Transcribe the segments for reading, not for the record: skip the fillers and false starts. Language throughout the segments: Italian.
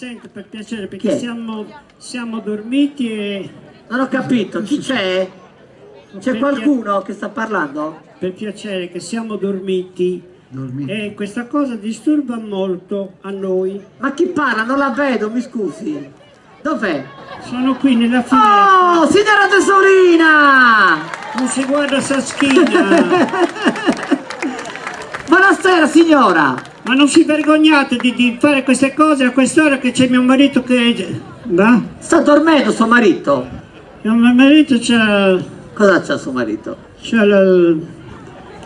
senta, per piacere, Chi perché è? siamo dormiti e... Non ho capito, chi c'è? C'è Per qualcuno che sta parlando? Per piacere, che siamo dormiti. E questa cosa disturba molto a noi. Ma chi parla? Non la vedo, mi scusi. Dov'è? Sono qui nella finestra. Oh, signora Tesorina! Non si guarda Saschina. Buonasera signora! Ma non si vergognate di fare queste cose a quest'ora che c'è mio marito che... Va? Sta dormendo suo marito? Mio marito c'ha... Cosa c'ha suo marito? c'ha la...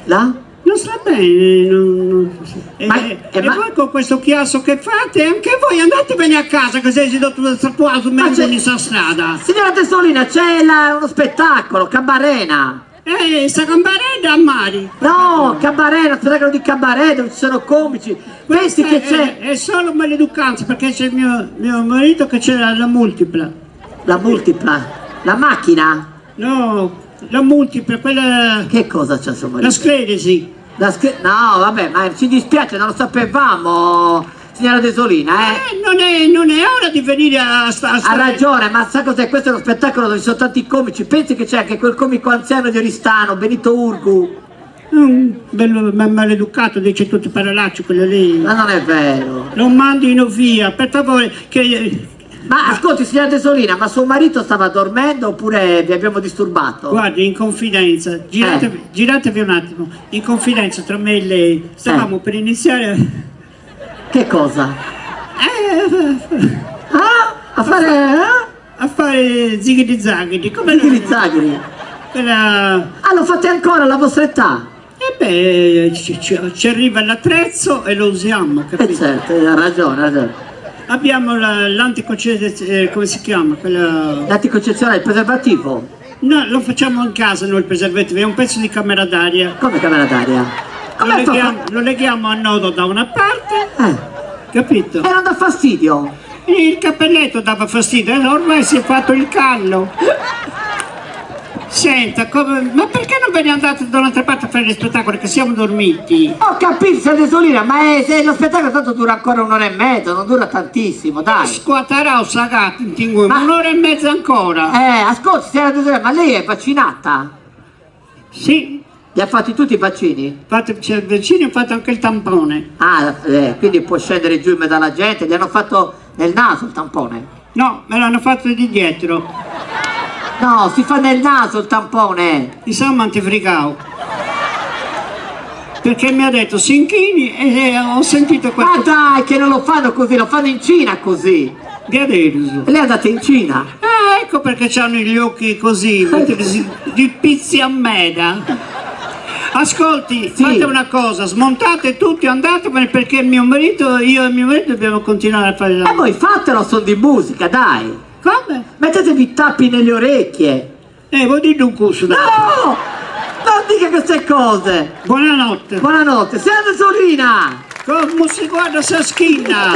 Là? Non sta bene, e ma- voi con questo chiasso che fate, anche voi andatevene a casa che sei tutto statuato mezzo in questa strada. Signora Tesorina, c'è uno spettacolo, Cabarena. Sta cambarella a Mari. No, Cabarena, spettacolo di cabaret dove ci sono comici. Pensi che c'è... È solo maleducanza perché c'è mio marito che c'è la multipla. La multipla? La macchina? No, la multipla, quella... Che cosa c'ha suo marito? La scleresi. No, vabbè, ma ci dispiace, non lo sapevamo, signora Tesolina, Non è ora di venire a Ha ragione, ma sa cos'è? Questo è uno spettacolo dove ci sono tanti comici. Pensi che c'è anche quel comico anziano di Oristano, Benito Urgu. Bello maleducato, dice tutti i parolacci, quello lì. Ma non è vero. Lo mandino via, per favore, che... Ma ascolti, signora Tesolina, ma suo marito stava dormendo oppure vi abbiamo disturbato? Guardi, in confidenza, giratevi un attimo, in confidenza tra me e lei, stavamo per iniziare Che cosa? a fare zighidi zaghidi, come Zigri zagri. quella... Ah, lo fate ancora alla vostra età? E beh, ci arriva l'attrezzo e lo usiamo, capito? Certo, ha ragione, ha ragione. Abbiamo l'anticoncezione, come si chiama? Quella... L'anticoncezione, il preservativo? No, lo facciamo in casa noi il preservativo, è un pezzo di camera d'aria. Come camera d'aria? Lo leghiamo a nodo da una parte, capito? E non dà fastidio? Il cappelletto dava fastidio, ormai si è fatto il callo. Senta, ma perché non ve ne andate da un'altra parte a fare gli spettacoli che siamo dormiti? Ho capito, signora Tesolina, ma se lo spettacolo tanto dura ancora un'ora e mezza, non dura tantissimo, dai. Squatterà o sagati, un'ora e mezza ancora. Ascolti, signora Tesolina, ma lei è vaccinata? Sì, Li ha fatti tutti i vaccini? c'è il vicino, ho fatto anche il tampone. Ah, quindi può scendere giù in mezzo alla gente, gli hanno fatto nel naso il tampone? No, me l'hanno fatto di dietro. No, si fa nel naso il tampone. Di San Mantifricao. Perché mi ha detto si inchini e ho sentito Ma questo... dai, che non lo fanno così, lo fanno in Cina così. Di adesso. E lei è andata in Cina? Ecco perché hanno gli occhi così, di pizzi a meda. Ascolti, Sì. fate una cosa, smontate tutti, andatevene perché io e mio marito dobbiamo continuare a fare E voi fatelo, son di musica, dai. Come? Mettetevi tappi nelle orecchie. Vuoi dire un cusso? No! Non dica queste cose. Buonanotte. Buonanotte, signora Tesolina. Come si guarda Saschina?